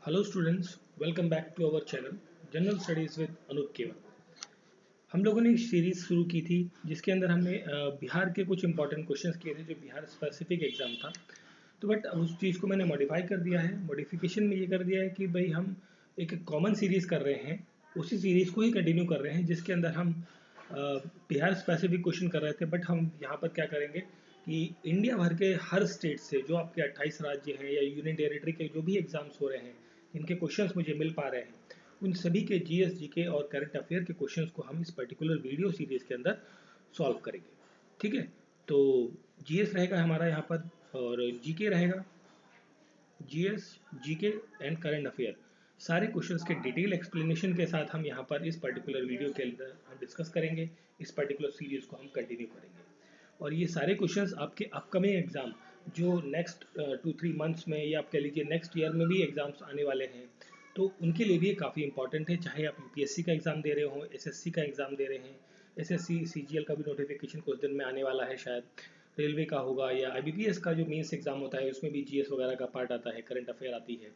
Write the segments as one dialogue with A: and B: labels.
A: Hello students, welcome back to our channel general studies with Anoop Kewal. हम लोगों ने एक सीरीज शुरू की थी जिसके अंदर हमने बिहार के कुछ इंपॉर्टेंट क्वेश्चंस किए थे जो बिहार स्पेसिफिक एग्जाम था। तो बट अब उस चीज़ को मैंने मॉडिफाई कर दिया है। मॉडिफिकेशन में ये कर दिया है कि भाई हम एक कॉमन सीरीज़ कर रहे हैं, उसी सीरीज़ को ही कंटिन्यू कर रहे हैं जिसके अंदर हम बिहार स्पेसिफिक क्वेश्चन कर रहे थे। बट हम यहाँ पर क्या करेंगे कि इंडिया भर के हर स्टेट से जो आपके 28 राज्य हैं या यूनियन टेरिटरी के जो भी एग्जाम्स हो रहे हैं, इनके क्वेश्चंस मुझे मिल पा रहे हैं, उन सभी के जीएस जीके और करंट अफेयर के क्वेश्चंस को हम इस पर्टिकुलर वीडियो सीरीज के अंदर सॉल्व करेंगे। ठीक है, तो जीएस रहेगा हमारा यहाँ पर और जीके रहेगा। GS, GK and current affair सारे क्वेश्चंस के डिटेल एक्सप्लेनेशन के साथ हम यहाँ पर इस पर्टिकुलर वीडियो के अंदर हम डिस्कस करेंगे। इस पर्टिकुलर सीरीज को हम कंटिन्यू करेंगे और ये सारे क्वेश्चंस आपके अपकमिंग एग्जाम जो नेक्स्ट 2-3 मंथ्स में या आप कह लीजिए नेक्स्ट ईयर में भी एग्जाम्स आने वाले हैं, तो उनके लिए भी ये काफ़ी इंपॉर्टेंट है। चाहे आप यूपीएससी का एग्ज़ाम दे रहे हो, एसएससी का एग्ज़ाम दे रहे हैं, एसएससी सीजीएल का भी नोटिफिकेशन कुछ दिन में आने वाला है, शायद रेलवे का होगा, या आईबीपीएस का जो मेंस एग्ज़ाम होता है उसमें भी जीएस वगैरह का पार्ट आता है, करंट अफेयर आती है।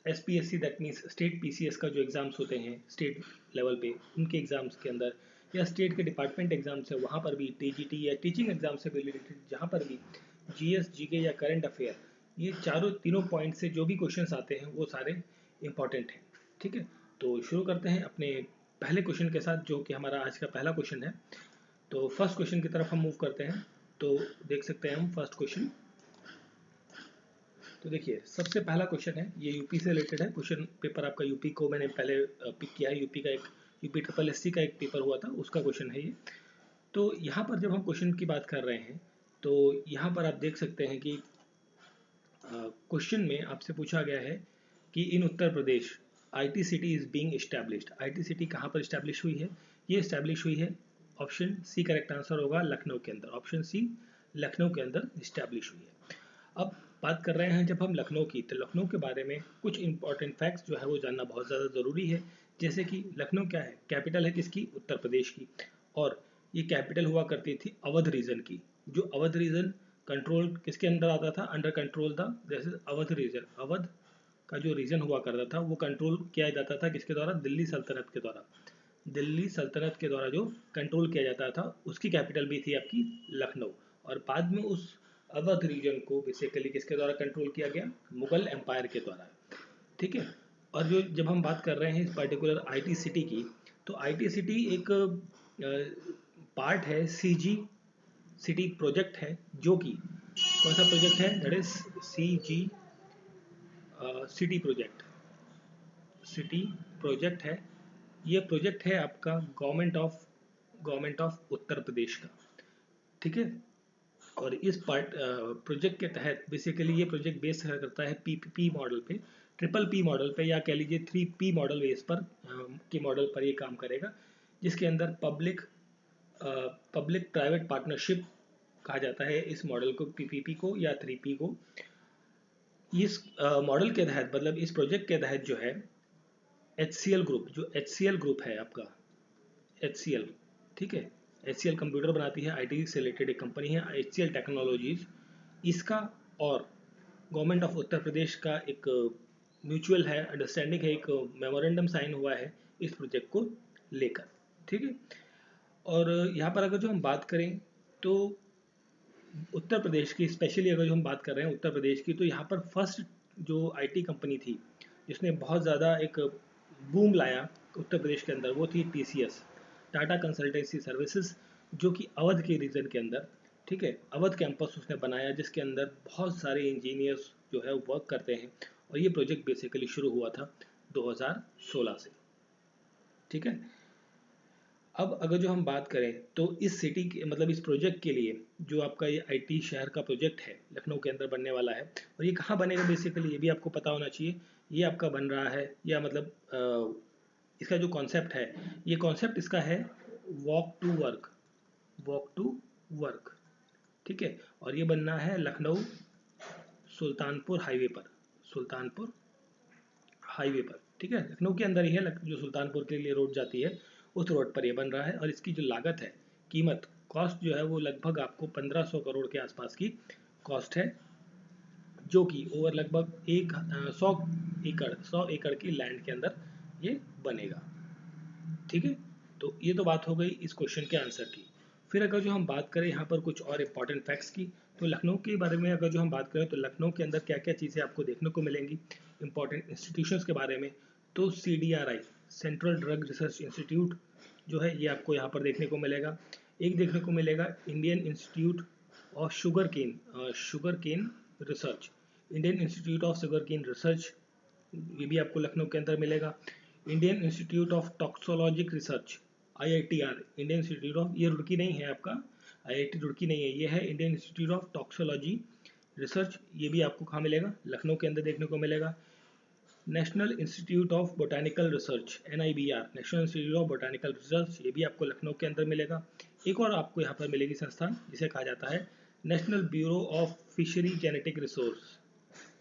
A: SPSC that means state PCS का जो एग्ज़ाम्स होते हैं स्टेट लेवल पे, उनके एग्ज़ाम्स के अंदर या स्टेट के डिपार्टमेंट एग्ज़ाम्स है वहाँ पर भी, टीजीटी या टीचिंग एग्ज़ाम से रिलेटेड जहाँ पर भी जीएस, जीके या करंट अफेयर, ये तीनों पॉइंट से जो भी क्वेश्चंस आते हैं वो सारे इंपॉर्टेंट हैं। ठीक है, तो शुरू करते हैं अपने पहले क्वेश्चन के साथ जो कि हमारा आज का पहला क्वेश्चन है। तो फर्स्ट क्वेश्चन की तरफ हम मूव करते हैं। तो देख सकते हैं हम फर्स्ट क्वेश्चन। तो देखिए सबसे पहला क्वेश्चन है, ये यूपी से रिलेटेड है। क्वेश्चन पेपर आपका यूपी को मैंने पहले पिक किया है, यूपी का एक यूपी ट्रिपल एससी का एक पेपर हुआ था उसका क्वेश्चन है ये। तो यहाँ पर जब हम क्वेश्चन की बात कर रहे हैं तो यहाँ पर आप देख सकते हैं कि क्वेश्चन में आपसे पूछा गया है कि in Uttar Pradesh IT city is being established. IT city कहाँ पर एस्टैब्लिश हुई है? ये एस्टैब्लिश हुई है, ऑप्शन सी करेक्ट आंसर होगा, लखनऊ के अंदर। ऑप्शन सी लखनऊ के अंदर एस्टैब्लिश हुई है। अब बात कर रहे हैं जब हम लखनऊ की, तो लखनऊ के बारे में कुछ इंपॉर्टेंट फैक्ट्स जो है वो जानना बहुत ज़्यादा ज़रूरी है। जैसे कि लखनऊ क्या है? कैपिटल है किसकी? उत्तर प्रदेश की। और ये कैपिटल हुआ करती थी अवध रीजन की। जो अवध रीजन कंट्रोल किसके अंदर आता था? अंडर कंट्रोल था। जैसे अवध रीजन, अवध का जो रीजन हुआ करता था वो कंट्रोल किया जाता था किसके द्वारा? दिल्ली सल्तनत के द्वारा। दिल्ली सल्तनत के द्वारा जो कंट्रोल किया जाता था उसकी कैपिटल भी थी आपकी लखनऊ। और बाद में उस अवध रीजन को बेसिकली किसके द्वारा कंट्रोल किया गया? मुगल एम्पायर के द्वारा। ठीक है, और जो जब हम बात कर रहे हैं इस पर्टिकुलर आईटी सिटी की, तो आईटी सिटी एक पार्ट है सीजी सिटी प्रोजेक्ट है, जो कि कौन सा प्रोजेक्ट है? That is CG city project. City project है, ये प्रोजेक्ट है आपका गवर्नमेंट ऑफ उत्तर प्रदेश का। ठीक है, और इस प्रोजेक्ट के तहत बेसिकली ये प्रोजेक्ट बेस करता है पीपीपी मॉडल पे, ट्रिपल पी मॉडल पे, या कह लीजिए 3P मॉडल बेस पर के मॉडल पर ये काम करेगा, जिसके अंदर पब्लिक प्राइवेट पार्टनरशिप कहा जाता है इस मॉडल को, पीपीपी को या 3P को। इस मॉडल के तहत, मतलब इस प्रोजेक्ट के तहत जो है HCL ग्रुप, जो HCL ग्रुप है आपका, HCL, ठीक है, HCL कंप्यूटर बनाती है, आईटी से रिलेटेड एक कंपनी है HCL टेक्नोलॉजीज, इसका और गवर्नमेंट ऑफ उत्तर प्रदेश का एक म्यूचुअल है अंडरस्टैंडिंग है, एक मेमोरेंडम साइन हुआ है इस प्रोजेक्ट को लेकर। ठीक है, और यहाँ पर अगर जो हम बात करें तो उत्तर प्रदेश की, स्पेशली अगर जो हम बात कर रहे हैं उत्तर प्रदेश की, तो यहाँ पर फर्स्ट जो आईटी कंपनी थी जिसने बहुत ज़्यादा एक बूम लाया उत्तर प्रदेश के अंदर, वो थी टीसीएस, टाटा कंसल्टेंसी सर्विसेज, जो कि अवध के रीजन के अंदर, ठीक है, अवध कैंपस उसने बनाया जिसके अंदर बहुत सारे इंजीनियर्स जो है वर्क करते हैं। और ये प्रोजेक्ट बेसिकली शुरू हुआ था 2016 से। ठीक है, अब अगर जो हम बात करें तो इस सिटी के, मतलब इस प्रोजेक्ट के लिए जो आपका ये आईटी शहर का प्रोजेक्ट है लखनऊ के अंदर बनने वाला है, और ये कहाँ बनेगा बेसिकली ये भी आपको पता होना चाहिए। ये आपका बन रहा है, या मतलब इसका जो कॉन्सेप्ट है, ये कॉन्सेप्ट इसका है walk to work, walk to work. ठीक है, और ये बनना है लखनऊ सुल्तानपुर हाईवे पर, सुल्तानपुर हाईवे पर। ठीक है, लखनऊ के अंदर ही है, जो सुल्तानपुर के लिए रोड जाती है उस रोड पर ये बन रहा है। और इसकी जो लागत है, कीमत, कॉस्ट जो है वो लगभग आपको 1500 करोड़ के आसपास की कॉस्ट है, जो कि ओवर लगभग 100 एकड़ की लैंड के अंदर ये बनेगा। ठीक है, तो ये तो बात हो गई इस क्वेश्चन के आंसर की। फिर अगर जो हम बात करें यहाँ पर कुछ और इम्पॉर्टेंट फैक्ट्स की, तो लखनऊ के बारे में अगर जो हम बात करें तो लखनऊ के अंदर क्या क्या चीज़ें आपको देखने को मिलेंगी इंपॉर्टेंट इंस्टीट्यूशंस के बारे में। तो CDRI, central drug research institute जो है ये आपको यहाँ पर देखने को मिलेगा। एक देखने को मिलेगा Indian Institute of Sugarcane Research, Indian Institute of Sugarcane Research, ये भी आपको लखनऊ के अंदर मिलेगा। Indian Institute of Toxicologic Research, IITR, Indian Institute of, ये रुड़की नहीं है आपका, IIT रुड़की नहीं है, ये है इंडियन इंस्टीट्यूट ऑफ टॉक्सोलॉजी रिसर्च, ये भी आपको कहाँ मिलेगा, लखनऊ के अंदर देखने को मिलेगा। National Institute of botanical research, NIBR, national Institute of botanical research, ये भी आपको लखनऊ के अंदर मिलेगा। एक और आपको यहाँ पर मिलेगी संस्थान जिसे कहा जाता है national bureau of fishery genetic resource,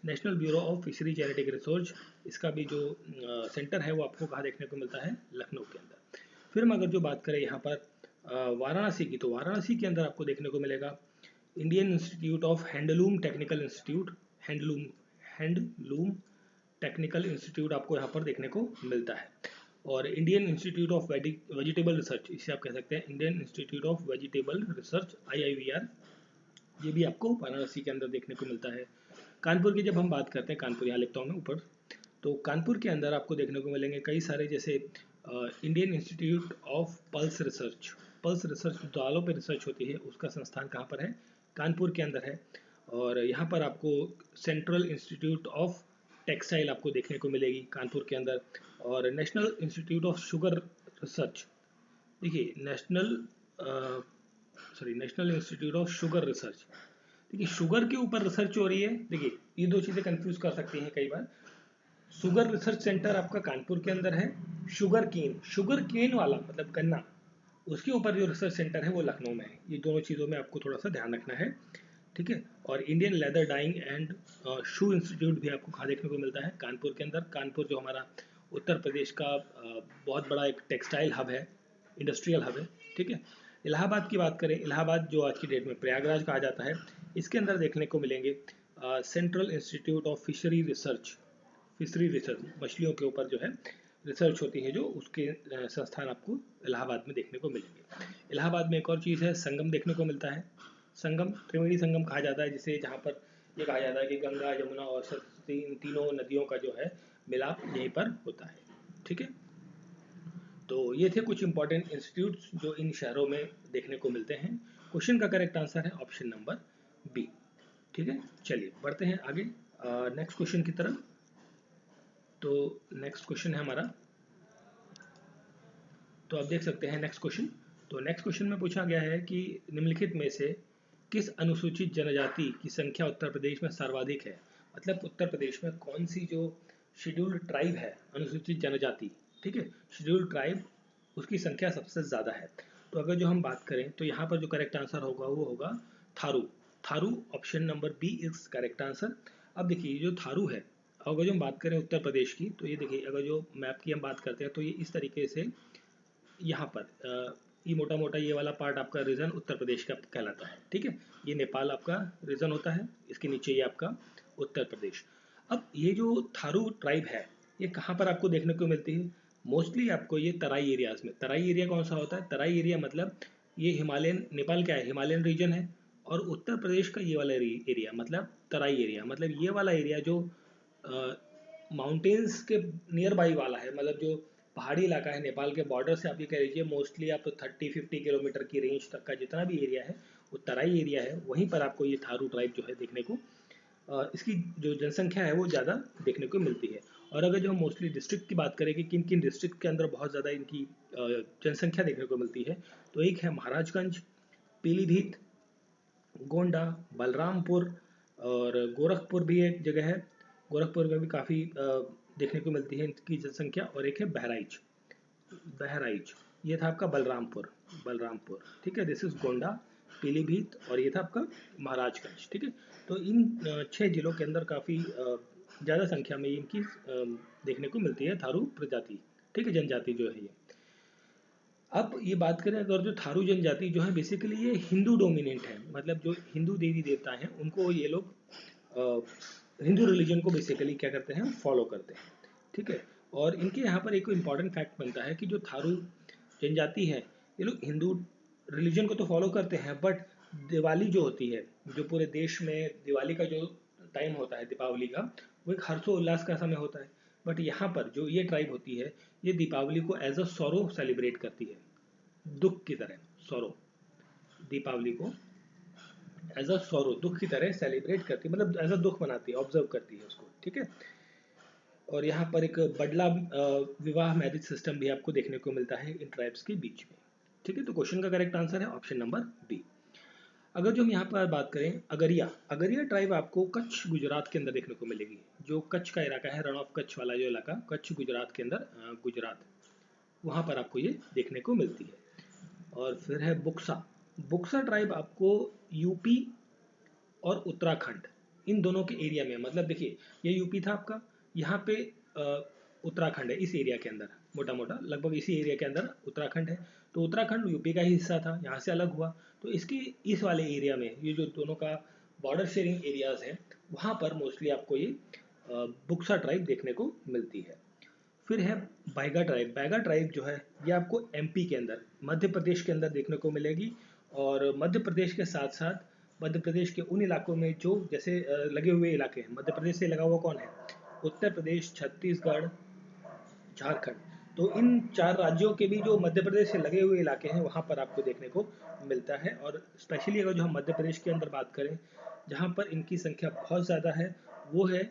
A: national bureau of fishery genetic research, इसका भी जो सेंटर है वो आपको कहाँ देखने को मिलता है, लखनऊ के अंदर। फिर हम अगर जो बात करें यहाँ पर वाराणसी की, तो वाराणसी के अंदर आपको देखने को मिलेगा Indian Institute of handloom technical institute, handloom technical institute आपको यहाँ पर देखने को मिलता है। और Indian Institute of vegetable research, इसे आप कह सकते हैं Indian Institute of vegetable research, IIVR, ये भी आपको वाराणसी के अंदर देखने को मिलता है। कानपुर की जब हम बात करते हैं, कानपुर यहाँ लिखता हूँ मैं ऊपर, तो कानपुर के अंदर आपको देखने को मिलेंगे कई सारे, जैसे Indian Institute of pulse research दालों पे रिसर्च होती है, उसका संस्थान कहाँ पर है, कानपुर के अंदर है। और यहाँ पर आपको सेंट्रल इंस्टीट्यूट ऑफ टेक्सटाइल आपको देखने को मिलेगी कानपुर के अंदर। और National Institute of Sugar Research, देखिए National Institute of Sugar Research, देखिए शुगर के ऊपर रिसर्च हो रही है। देखिए ये दो चीज़ें कंफ्यूज कर सकती हैं कई बार। शुगर रिसर्च सेंटर आपका कानपुर के अंदर है, शुगर केन वाला मतलब गन्ना, उसके ऊपर जो रिसर्च सेंटर है वो लखनऊ में है। ये दोनों चीज़ों में आपको थोड़ा सा ध्यान रखना है, ठीक है। और Indian leather dyeing and shoe institute भी आपको कहाँ देखने को मिलता है, कानपुर के अंदर। कानपुर जो हमारा उत्तर प्रदेश का बहुत बड़ा एक टेक्सटाइल हब है, इंडस्ट्रियल हब है, ठीक है। इलाहाबाद की बात करें, इलाहाबाद जो आज की डेट में प्रयागराज कहा जाता है, इसके अंदर देखने को मिलेंगे central institute of fishery research, मछलियों के ऊपर जो है रिसर्च होती है, जो उसके संस्थान आपको इलाहाबाद में देखने को मिलेंगे। इलाहाबाद में एक और चीज़ है, संगम देखने को मिलता है। संगम त्रिवेणी संगम कहा जाता है, जिसे जहाँ पर ये कहा जाता है कि गंगा, यमुना और सरस्वती, इन तीनों नदियों का जो है मिलाप यहीं पर होता है, ठीक है। तो ये थे कुछ इंपॉर्टेंट इंस्टीट्यूट्स जो इन शहरों में देखने को मिलते हैं। क्वेश्चन का करेक्ट आंसर है ऑप्शन नंबर बी, ठीक है। चलिए बढ़ते हैं आगे नेक्स्ट क्वेश्चन की तरफ। तो नेक्स्ट क्वेश्चन है हमारा, तो आप देख सकते हैं नेक्स्ट क्वेश्चन। तो नेक्स्ट क्वेश्चन में पूछा गया है कि निम्नलिखित में से किस अनुसूचित जनजाति की संख्या उत्तर प्रदेश में सर्वाधिक है, मतलब उत्तर प्रदेश में कौन सी जो शेड्यूल्ड ट्राइब है, अनुसूचित जनजाति, ठीक है, शेड्यूल्ड ट्राइब, उसकी संख्या सबसे ज़्यादा है। तो अगर जो हम बात करें तो यहाँ पर जो करेक्ट आंसर होगा वो होगा Tharu, option number B is correct answer. अब देखिए जो थारू है, अगर जो हम बात करें उत्तर प्रदेश की, तो ये देखिए अगर जो मैप की हम बात करते हैं तो ये इस तरीके से यहाँ पर ये मोटा मोटा ये वाला पार्ट आपका रीजन उत्तर प्रदेश का कहलाता है, ठीक है। ये नेपाल आपका रीजन होता है, इसके नीचे ये आपका उत्तर प्रदेश। अब ये जो थारू ट्राइब है ये कहाँ पर आपको देखने को मिलती है, मोस्टली आपको ये तराई एरियाज में। तराई एरिया कौन सा होता है, तराई एरिया मतलब ये हिमालयन, नेपाल क्या है, हिमालयन रीजन है, और उत्तर प्रदेश का ये वाला एरिया मतलब तराई एरिया, मतलब ये वाला एरिया जो माउंटेन्स के नियर बाई वाला है, मतलब जो पहाड़ी इलाका है नेपाल के बॉर्डर से, आप ये कह लीजिए मोस्टली आप 30-50 किलोमीटर की रेंज तक का जितना भी एरिया है वो तराई एरिया है, वहीं पर आपको ये थारू ट्राइब जो है देखने को इसकी जो जनसंख्या है वो ज़्यादा देखने को मिलती है। और अगर जो हम मोस्टली डिस्ट्रिक्ट की बात करें कि किन किन डिस्ट्रिक्ट के अंदर बहुत ज़्यादा इनकी जनसंख्या देखने को मिलती है, तो एक है महाराजगंज, पीलीभीत, गोंडा, बलरामपुर, और गोरखपुर भी एक जगह है, गोरखपुर में भी काफ़ी देखने को मिलती है इनकी जनसंख्या। और एक है बहराइच, ये था आपका बलरामपुर, ठीक है। दिस इज गोंडा, पीलीभीत, और ये था आपका महाराजगंज, ठीक है। तो इन 6 जिलों के अंदर काफ़ी ज़्यादा संख्या में इनकी देखने को मिलती है थारू प्रजाति, ठीक है, जनजाति जो है ये। अब ये बात करें अगर जो थारू जनजाति जो है बेसिकली ये हिंदू डोमिनेंट है, मतलब जो हिंदू देवी देवता हैं उनको ये लोग हिंदू रिलीजन को बेसिकली क्या करते हैं, फॉलो करते हैं, ठीक है। और इनके यहाँ पर एक इम्पॉर्टेंट फैक्ट बनता है कि जो थारू जनजाति है, ये लोग हिंदू रिलीजन को तो फॉलो करते हैं, बट दिवाली जो होती है, जो पूरे देश में दिवाली का जो टाइम होता है दीपावली का, वो एक हर्षोल्लास का समय होता है। बट यहाँ पर जो ये ट्राइब होती है, ये दीपावली को एज अ सॉरो सेलिब्रेट करती है, दुख की तरह। सॉरो, दीपावली को एज अ सॉरो, दुख की तरह सेलिब्रेट करती है, मतलब एज अ दुख मनाती है, ऑब्जर्व करती है उसको, ठीक है। और यहाँ पर एक बडला विवाह मैरिज सिस्टम भी आपको देखने को मिलता है इन ट्राइब्स के बीच में, ठीक है। तो क्वेश्चन का करेक्ट आंसर है ऑप्शन नंबर बी। अगर जो हम यहाँ पर बात करें अगरिया, अगरिया ट्राइब आपको कच्छ गुजरात के अंदर देखने को मिलेगी। जो कच्छ का इलाका है, रण ऑफ कच्छ वाला जो इलाका, कच्छ गुजरात के अंदर, गुजरात, वहाँ पर आपको ये देखने को मिलती है। और फिर है बुक्सा, बुक्सा ट्राइब आपको यूपी और उत्तराखंड, इन दोनों के एरिया में, मतलब देखिए ये यूपी था आपका, यहाँ पे उत्तराखंड है इस एरिया के अंदर, मोटा मोटा लगभग इसी एरिया के अंदर उत्तराखंड है। तो उत्तराखंड यूपी का ही हिस्सा था, यहाँ से अलग हुआ, तो इसके इस वाले एरिया में, ये जो दोनों का बॉर्डर शेयरिंग एरियाज है, वहाँ पर मोस्टली आपको ये बुक्सा ट्राइब देखने को मिलती है। फिर है बैगा ट्राइब, बैगा ट्राइब जो है ये आपको एमपी के अंदर, मध्य प्रदेश के अंदर देखने को मिलेगी। और मध्य प्रदेश के साथ साथ मध्य प्रदेश के उन इलाकों में जो जैसे लगे हुए इलाके हैं, मध्य प्रदेश से लगा हुआ कौन है, उत्तर प्रदेश, छत्तीसगढ़, झारखंड। तो इन 4 राज्यों के भी जो मध्य प्रदेश से लगे हुए इलाके हैं, वहाँ पर आपको देखने को मिलता है। और स्पेशली अगर जो हम मध्य प्रदेश के अंदर बात करें, जहाँ पर इनकी संख्या बहुत ज़्यादा है, वो है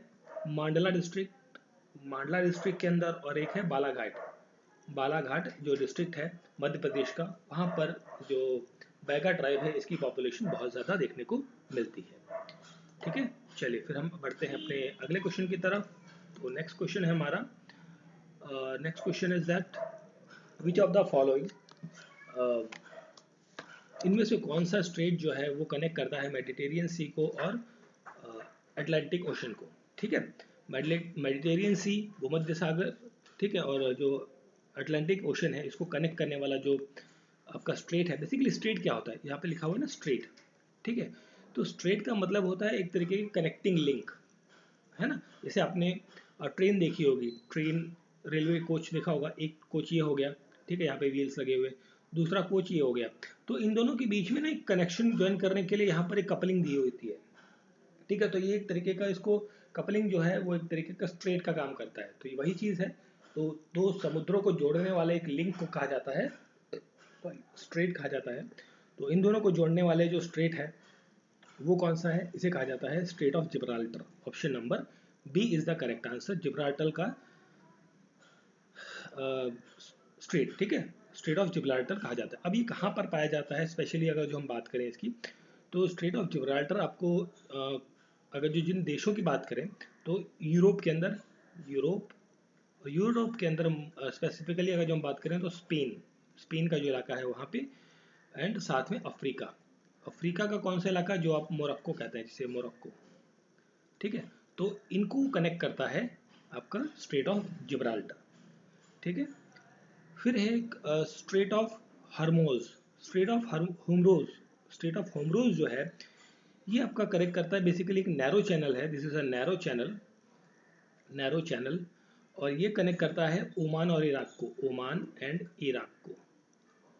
A: मांडला डिस्ट्रिक्ट, मांडला डिस्ट्रिक्ट के अंदर, और एक है बालाघाट, बालाघाट जो डिस्ट्रिक्ट है मध्य प्रदेश का, वहाँ पर जो बैगा ट्राइब है, इसकी पॉपुलेशन बहुत ज़्यादा देखने को मिलती है, ठीक है। चलिए फिर हम बढ़ते हैं अपने अगले क्वेश्चन की तरफ। तो नेक्स्ट क्वेश्चन है हमारा, next question is that which of the following, इनमें से कौन सा स्ट्रेट जो है वो कनेक्ट करता है मेडिटेरियन सी को और अटलांटिक ओशन को, ठीक है। मेडिटेरियन सी, भूमध्य सागर, ठीक है, और जो अटलांटिक ओशन है, इसको कनेक्ट करने वाला जो आपका स्ट्रेट है, बेसिकली स्ट्रेट क्या होता है, यहाँ पे लिखा हुआ है ना स्ट्रेट, ठीक है। तो स्ट्रेट का मतलब होता है एक तरीके की कनेक्टिंग लिंक, है ना। जैसे आपने ट्रेन देखी होगी, ट्रेन रेलवे कोच देखा होगा, एक कोच ये हो गया, ठीक है, यहाँ पे व्हील्स लगे हुए, दूसरा कोच ये हो गया। तो इन दोनों के बीच में ना एक कनेक्शन ज्वाइन करने के लिए यहाँ पर एक कपलिंग दी होती है, ठीक है। तो ये एक तरीके का, इसको कपलिंग जो है वो एक तरीके का स्ट्रेट का काम करता है। तो ये वही चीज़ है। तो दो समुद्रों को जोड़ने वाले एक लिंक को कहा जाता है, स्ट्रेट कहा जाता है। तो इन दोनों को जोड़ने वाले जो स्ट्रेट है वो कौन सा है, इसे कहा जाता है strait of Gibraltar. Option number B is the correct answer, Gibraltar का स्ट्रेट, ठीक है, स्ट्रेट ऑफ जिब्राल्टर कहा जाता है। अब ये कहाँ पर पाया जाता है, स्पेशली अगर जो हम बात करें इसकी, तो स्ट्रेट ऑफ जिब्राल्टर आपको अगर जो जिन देशों की बात करें, तो यूरोप के अंदर, यूरोप के अंदर स्पेसिफिकली अगर जो हम बात करें तो स्पेन, स्पेन का जो इलाका है वहाँ पे, एंड साथ में अफ्रीका, अफ्रीका का कौन सा इलाका जो आप मोरक्को कहते हैं, जिसे मोरक्को, ठीक है। तो इनको कनेक्ट करता है आपका स्ट्रेट ऑफ जिब्राल्टर, ठीक है। फिर है एक strait of Hormuz, strait of होमरोज, स्ट्रेट ऑफ होमरोज जो है ये आपका करेक्ट करता है, बेसिकली एक नैरो चैनल है, this is a narrow channel, narrow channel, और ये कनेक्ट करता है ओमान और इराक को, ओमान एंड इराक को,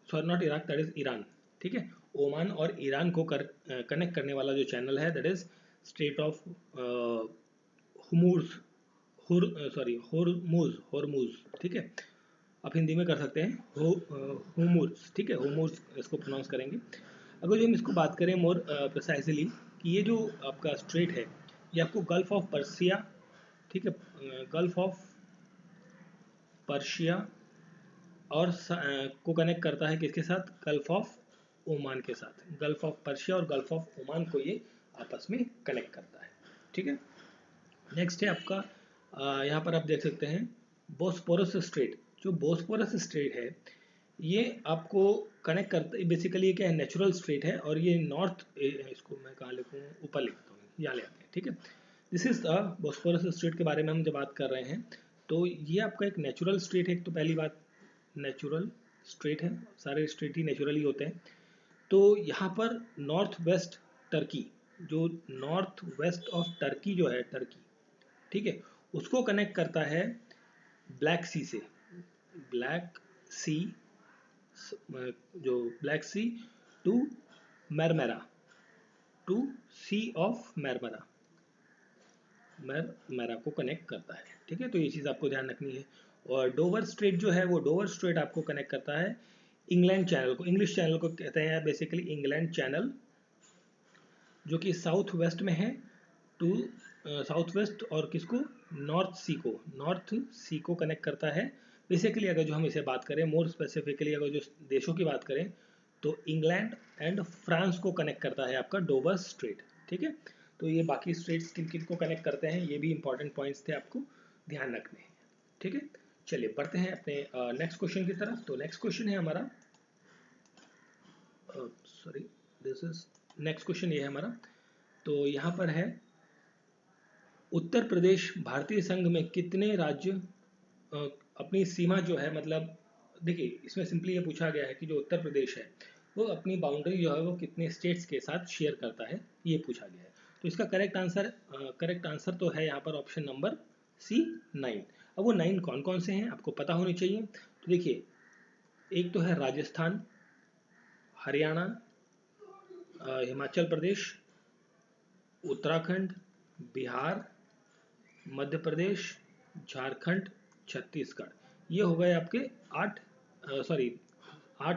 A: sorry not Iraq, that is Iran, ठीक है। ओमान और ईरान को कनेक्ट करने वाला जो चैनल है, दैट इज स्ट्रेट ऑफ हुमूर्स, सॉरी होरमुज, होरमुज, ठीक है। आप हिंदी में कर सकते हैं होमुर्स, ठीक है, होमुर्स इसको प्रोनाउंस करेंगे। अगर जो हम इसको बात करें मोर प्रिसाइजली, कि ये जो आपका स्ट्रेट है ये आपको गल्फ ऑफ पर्सिया, ठीक है, गल्फ ऑफ पर्शिया और को कनेक्ट करता है किसके साथ, गल्फ ऑफ ओमान के साथ, गल्फ ऑफ पर्शिया और गल्फ ऑफ ओमान को ये आपस में कनेक्ट करता है, ठीक है। नेक्स्ट है आपका यहाँ पर आप देख सकते हैं बोस्पोरस स्ट्रेट, जो बोस्पोरस स्ट्रेट है ये आपको कनेक्ट करता है, बेसिकली क्या है, नेचुरल स्ट्रेट है, और ये नॉर्थ, इसको मैं कहाँ लिखूँ, ऊपर लिखता हूँ, यहाँ ले आते हैं, ठीक है। This is the Bosporus straight के बारे में हम जब बात कर रहे हैं, तो ये आपका एक नेचुरल स्ट्रेट है, तो पहली बात नेचुरल स्ट्रेट है, सारे स्ट्रेट ही नेचुरली होते हैं। तो यहाँ पर नॉर्थ वेस्ट टर्की, जो नॉर्थ वेस्ट ऑफ टर्की जो है, टर्की, ठीक है, उसको कनेक्ट करता है ब्लैक सी से, ब्लैक सी, जो black sea to Marmara, to sea of Marmara, Marmara को कनेक्ट करता है, ठीक है। तो ये चीज़ आपको ध्यान रखनी है। और डोवर स्ट्रेट जो है, वो डोवर स्ट्रेट आपको कनेक्ट करता है इंग्लैंड चैनल को, इंग्लिश चैनल को कहते हैं बेसिकली इंग्लैंड चैनल, जो कि साउथ वेस्ट में है, टू साउथ वेस्ट, और किसको, नॉर्थ सी को, नॉर्थ सी को कनेक्ट करता है। बेसिकली अगर जो हम इसे बात करें, मोर स्पेसिफिकली अगर जो देशों की बात करें, तो इंग्लैंड एंड फ्रांस को कनेक्ट करता है आपका डोवर स्ट्रेट, ठीक है। तो ये बाकी स्ट्रेट्स किन किन को कनेक्ट करते हैं, ये भी इंपॉर्टेंट पॉइंट्स थे, आपको ध्यान रखने हैं, ठीक है। चलिए बढ़ते हैं अपने नेक्स्ट क्वेश्चन की तरफ। तो नेक्स्ट क्वेश्चन है हमारा, sorry, this is next question, ये है हमारा। तो यहाँ पर है, उत्तर प्रदेश भारतीय संघ में कितने राज्य अपनी सीमा जो है, मतलब देखिए इसमें सिंपली ये पूछा गया है कि जो उत्तर प्रदेश है वो अपनी बाउंड्री जो है वो कितने स्टेट्स के साथ शेयर करता है, ये पूछा गया है। तो इसका करेक्ट आंसर तो है यहाँ पर ऑप्शन नंबर सी, 9। अब वो 9 कौन कौन से हैं आपको पता होनी चाहिए। तो देखिए, एक तो है राजस्थान, हरियाणा, हिमाचल प्रदेश, उत्तराखंड, बिहार, मध्य प्रदेश, झारखंड, छत्तीसगढ़। ये हो गए आपके 8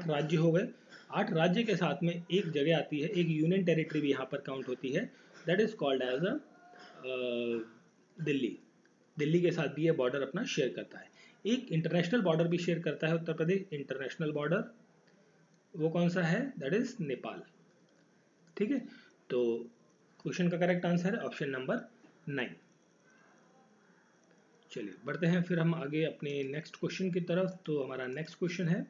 A: राज्य हो गए। 8 राज्य के साथ में एक जगह आती है, एक यूनियन टेरिटरी भी यहाँ पर काउंट होती है, that is called as a Delhi. Delhi के साथ भी ये बॉर्डर अपना शेयर करता है। एक इंटरनेशनल बॉर्डर भी शेयर करता है उत्तर प्रदेश, इंटरनेशनल बॉर्डर, वो कौन सा है, दैट इज नेपाल, ठीक है। तो क्वेश्चन का करेक्ट आंसर है ऑप्शन नंबर 9। चलिए बढ़ते हैं फिर हम आगे अपने नेक्स्ट क्वेश्चन की तरफ। तो हमारा नेक्स्ट क्वेश्चन है,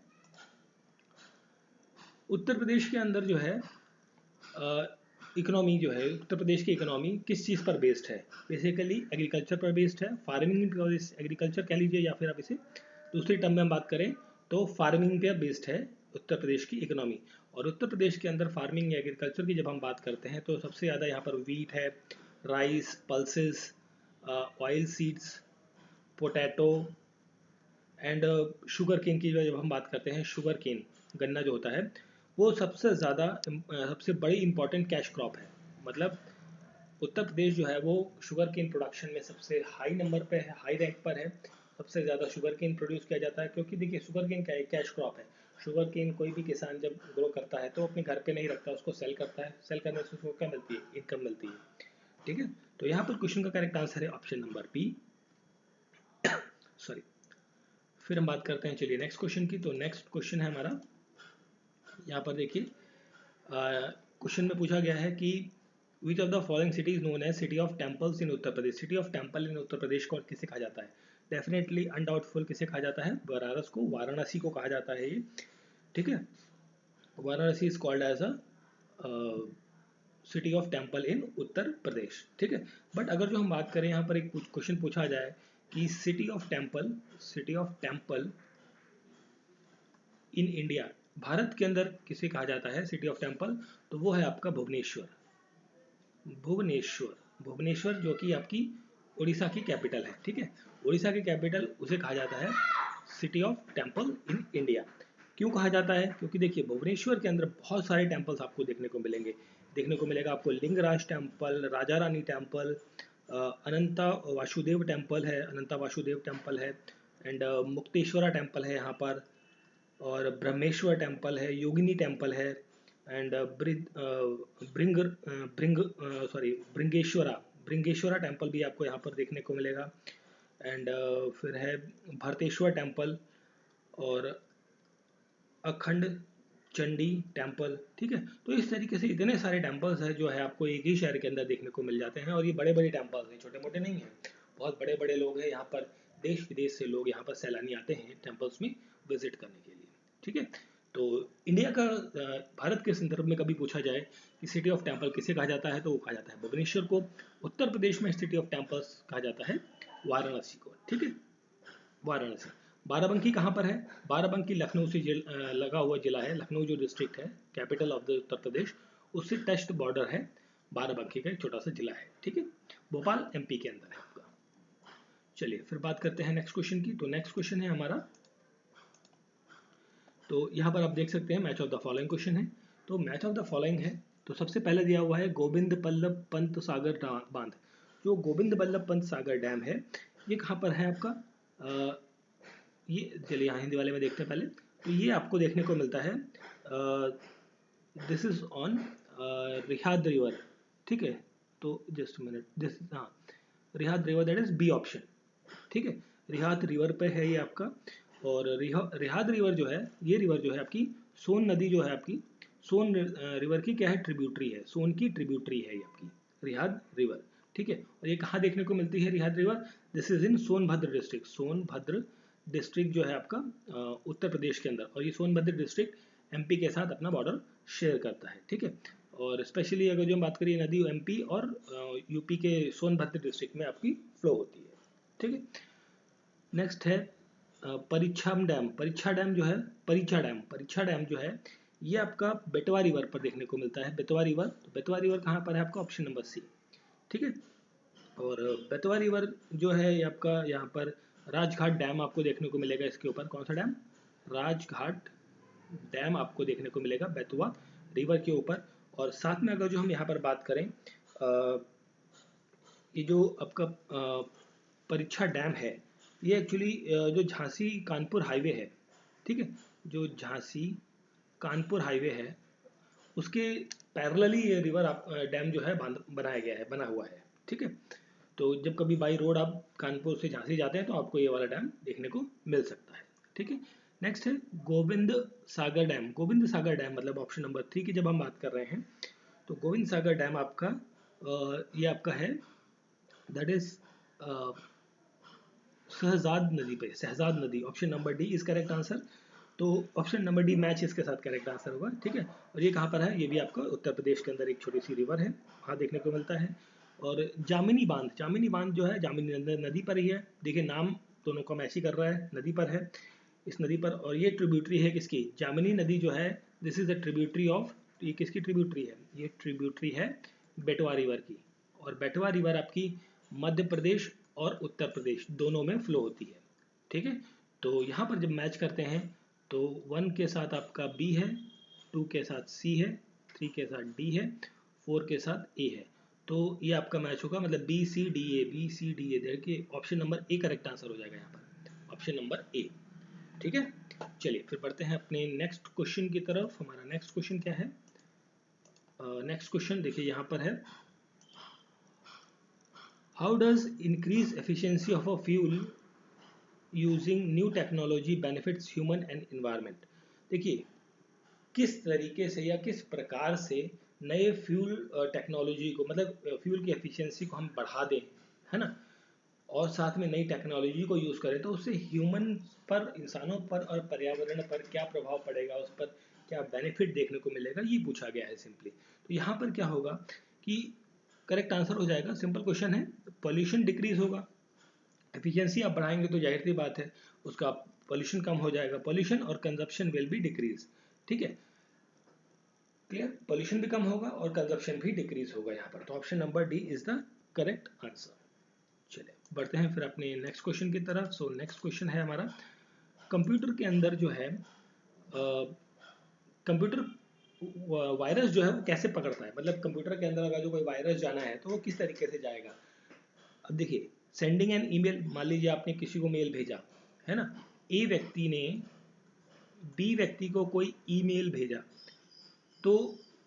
A: उत्तर प्रदेश के अंदर जो है इकोनॉमी जो है, उत्तर प्रदेश की इकोनॉमी किस चीज़ पर बेस्ड है, बेसिकली एग्रीकल्चर पर बेस्ड है, फार्मिंग एग्रीकल्चर कह लीजिए, या फिर आप इसे दूसरी टर्म में हम बात करें तो फार्मिंग पे बेस्ड है उत्तर प्रदेश की इकोनॉमी। और उत्तर प्रदेश के अंदर फार्मिंग या एग्रीकल्चर की जब हम बात करते हैं तो सबसे ज़्यादा यहाँ पर वीट है, rice, pulses, oil seeds, potato and sugar cane की जब हम बात करते हैं, शुगर केन, गन्ना जो होता है, वो सबसे ज़्यादा सबसे बड़ी इंपॉर्टेंट कैश क्रॉप है। मतलब उत्तर प्रदेश जो है वो शुगर केन प्रोडक्शन में सबसे हाई नंबर पे है, हाई रैंक पर है। सबसे ज़्यादा शुगर केन प्रोड्यूस किया जाता है, क्योंकि देखिए शुगर केन क्या है, कैश क्रॉप है। शुगर केन कोई भी किसान जब ग्रो करता है तो अपने घर पे नहीं रखता, उसको सेल करता है, सेल करने से उसको क्या मिलती है, इनकम मिलती है, ठीक है। तो यहाँ पर क्वेश्चन का करेक्ट आंसर है ऑप्शन नंबर बी, सॉरी। फिर हम बात करते हैं, चलिए नेक्स्ट क्वेश्चन की। तो नेक्स्ट क्वेश्चन है हमारा, यहाँ पर देखिए क्वेश्चन में पूछा गया है कि which of the following city is known as city of temples in Uttar Pradesh. City of temple in Uttar Pradesh को किसे कहा जाता है, डेफिनेटली अनडाउटफुल किसे कहा जाता है, बनारस को, वाराणसी को कहा जाता है ये, ठीक है। Varanasi is called as a city of temple in Uttar Pradesh, ठीक है। बट अगर जो हम बात करें, यहाँ पर एक क्वेश्चन पूछा जाए कि city of temple in India, Bharat के अंदर किसे कहा जाता है सिटी ऑफ टेम्पल, तो वो है आपका भुवनेश्वर। भुवनेश्वर जो कि आपकी उड़ीसा की कैपिटल है, ठीक है। उड़ीसा की कैपिटल उसे कहा जाता है city of temple in India. क्यों कहा जाता है, क्योंकि देखिए भुवनेश्वर के अंदर बहुत सारे टेम्पल्स आपको देखने को मिलेगा आपको लिंगराज टेम्पल, राजा रानी टेम्पल, अनंता वासुदेव टेम्पल है, एंड मुक्तेश्वरा टेम्पल है यहाँ पर, और ब्रह्मेश्वर टेम्पल है, योगिनी टेम्पल है, एंड ब्रिंगेश्वरा टेम्पल भी आपको यहाँ पर देखने को मिलेगा, एंड फिर है भरतेश्वर टेम्पल और अखंड चंडी टेम्पल, ठीक है। तो इस तरीके से इतने सारे टेम्पल्स हैं जो है आपको एक ही शहर के अंदर देखने को मिल जाते हैं, और ये बड़े बड़े टेम्पल्स हैं, छोटे मोटे नहीं हैं। बहुत बड़े बड़े लोग हैं यहाँ पर, देश विदेश से लोग यहाँ पर सैलानी आते हैं टेम्पल्स में विजिट करने के लिए, ठीक है। तो इंडिया का भारत के संदर्भ में कभी पूछा जाए कि सिटी ऑफ टेम्पल किसे कहा जाता है, तो वो कहा जाता है भुवनेश्वर को। उत्तर प्रदेश में सिटी ऑफ टेम्पल्स कहा जाता है वाराणसी को, ठीक है, वाराणसी। बाराबंकी कहाँ पर है, बाराबंकी लखनऊ से लगा हुआ जिला है, लखनऊ जो डिस्ट्रिक्ट है, capital of the Uttar Pradesh, उससे टच्ड बॉर्डर है बाराबंकी का एक छोटा सा जिला है, ठीक है, भोपाल एमपी के अंदर है आपका। चलिए फिर बात करते हैं नेक्स्ट क्वेश्चन की। तो नेक्स्ट क्वेश्चन है हमारा, तो यहाँ पर आप देख सकते हैं match of the following question है। तो मैच ऑफ द फॉलोइंग है, तो सबसे पहले दिया हुआ है गोविंद बल्लभ पंत सागर बांध। जो गोविंद बल्लभ पंत सागर डैम है ये कहाँ पर है आपका, ये चलिए यहाँ हिंदी वाले में देखते हैं पहले। तो ये आपको देखने को मिलता है, this is on Rihand river, ठीक है। तो जस्ट मिनट, दिस, हाँ, Rihand river, that is B option, ठीक है। रिहाद रिवर पे है ये आपका। और रिहाद रिवर जो है, ये रिवर जो है आपकी सोन नदी जो है आपकी, सोन रिवर की क्या है, ट्रिब्यूटरी है, सोन की ट्रिब्यूटरी है ये आपकी रिहाद रिवर, ठीक है। और ये कहाँ देखने को मिलती है Rihand river, this is in Sonbhadra district, Sonbhadra district जो है आपका उत्तर प्रदेश के अंदर, और ये सोनभद्र डिस्ट्रिक्ट एमपी के साथ अपना बॉर्डर शेयर करता है, ठीक है। और स्पेशली अगर जो हम बात करिए नदी एमपी और यूपी के सोनभद्र डिस्ट्रिक्ट में आपकी फ्लो होती है, ठीक है। नेक्स्ट है परीक्षाम डैम। परीक्षा डैम जो है, परीक्षा डैम जो है ये आपका बेतवा रिवर पर देखने को मिलता है, बेतवा रिवर। तो बेतवा रिवर कहाँ पर है आपका, ऑप्शन नंबर सी, ठीक है। और बेतवा रिवर जो है ये आपका यहाँ पर राजघाट डैम आपको देखने को मिलेगा, इसके ऊपर कौन सा डैम, राजघाट डैम आपको देखने को मिलेगा बेतवा रिवर के ऊपर। और साथ में अगर जो हम यहाँ पर बात करें, ये जो आपका परीक्षा डैम है ये एक्चुअली जो झांसी कानपुर हाईवे है, ठीक है, जो झांसी कानपुर हाईवे है उसके पैरेलली ये रिवर डैम जो है बनाया गया है, बना हुआ है, ठीक है। तो जब कभी बाई रोड आप कानपुर से झांसी जाते हैं तो आपको ये वाला डैम देखने को मिल सकता है, ठीक है। नेक्स्ट है गोविंद सागर डैम। गोविंद सागर डैम मतलब ऑप्शन नंबर 3 की जब हम बात कर रहे हैं, तो गोविंद सागर डैम आपका ये आपका है, दैट इज शहजाद नदी पे, शहजाद नदी, option number D is correct answer. तो ऑप्शन नंबर डी मैच इसके साथ करेक्ट आंसर होगा, ठीक है। और ये कहाँ पर है, ये भी आपका उत्तर प्रदेश के अंदर एक छोटी सी रिवर है, वहाँ देखने को मिलता है। और जामिनी बांध, जामिनी बांध जो है जामिनी नदी पर ही है, देखिए नाम दोनों का मैच ही कर रहा है, नदी पर है, इस नदी पर। और ये ट्रिब्यूटरी है किसकी, जामिनी नदी जो है this is the tributary of, ये किसकी ट्रिब्यूटरी है, ये ट्रिब्यूटरी है बेटवा रिवर की। और बेटवा रिवर आपकी मध्य प्रदेश और उत्तर प्रदेश दोनों में फ्लो होती है, ठीक है। तो यहाँ पर जब मैच करते हैं तो 1 के साथ आपका बी है, 2 के साथ सी है, 3 के साथ डी है, 4 के साथ ए है। तो ये आपका मैच होगा, मतलब B C D A, B C D A, देखिए option number A correct answer हो जाएगा यहाँ पर, ऑप्शन नंबर ए, ठीक है। चलिए फिर बढ़ते हैं अपने नेक्स्ट क्वेश्चन की तरफ। हमारा नेक्स्ट क्वेश्चन क्या है, नेक्स्ट क्वेश्चन देखिए यहाँ पर है, how does increase efficiency of a fuel using new technology benefits human and environment. देखिए किस तरीके से या किस प्रकार से नए फ्यूल टेक्नोलॉजी को, मतलब फ्यूल की एफिशिएंसी को हम बढ़ा दें, है ना, और साथ में नई टेक्नोलॉजी को यूज़ करें तो उससे ह्यूमन पर, इंसानों पर और पर्यावरण पर क्या प्रभाव पड़ेगा, उस पर क्या बेनिफिट देखने को मिलेगा, ये पूछा गया है सिंपली। तो यहाँ पर क्या होगा कि करेक्ट आंसर हो जाएगा, सिंपल क्वेश्चन है, पॉल्यूशन डिक्रीज होगा, एफिशिएंसी आप बढ़ाएंगे तो जाहिर सी बात है उसका पॉल्यूशन कम हो जाएगा, पॉल्यूशन और कंजप्शन विल बी डिक्रीज, ठीक है, क्लियर, पॉल्यूशन भी कम होगा और कंजप्शन भी डिक्रीज होगा यहाँ पर। तो option number D is the correct answer. चलिए बढ़ते हैं फिर अपने नेक्स्ट क्वेश्चन की तरफ। सो नेक्स्ट क्वेश्चन है हमारा, कंप्यूटर के अंदर जो है कंप्यूटर वायरस जो है वो कैसे पकड़ता है, मतलब कंप्यूटर के अंदर अगर जो कोई वायरस जाना है तो वो किस तरीके से जाएगा। अब देखिए सेंडिंग एन ईमेल, मान लीजिए आपने किसी को मेल भेजा है ना, ए व्यक्ति ने बी व्यक्ति को कोई ईमेल भेजा, तो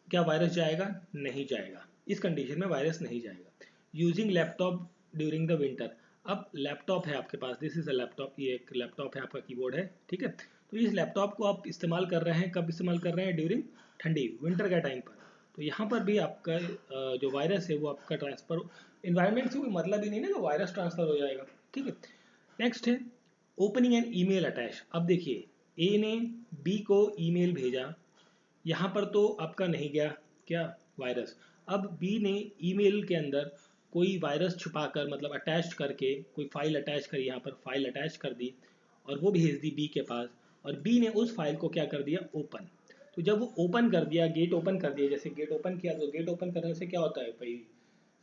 A: क्या वायरस जाएगा, नहीं जाएगा, इस कंडीशन में वायरस नहीं जाएगा। Using laptop during the winter, अब लैपटॉप है आपके पास, दिस इज अ लैपटॉप, ये एक लैपटॉप है, आपका कीबोर्ड है, ठीक है। तो इस लैपटॉप को आप इस्तेमाल कर रहे हैं, कब इस्तेमाल कर रहे हैं, ड्यूरिंग ठंडी विंटर का टाइम पर। तो यहाँ पर भी आपका जो वायरस है वो आपका ट्रांसफर, इन्वायरमेंट से कोई मतलब ही नहीं ना, तो वायरस ट्रांसफर हो जाएगा, ठीक है। नेक्स्ट है ओपनिंग एन ईमेल अटैच। अब देखिए ए ने बी को ईमेल भेजा, यहाँ पर तो आपका नहीं गया क्या वायरस। अब बी ने ईमेल के अंदर कोई वायरस छुपाकर, मतलब अटैच करके कोई फाइल अटैच करी, यहाँ पर फाइल अटैच कर दी और वो भेज दी बी के पास, और बी ने उस फाइल को क्या कर दिया, ओपन। तो जब वो ओपन कर दिया, गेट ओपन कर दिया, जैसे गेट ओपन किया तो गेट ओपन करने से क्या होता है भाई,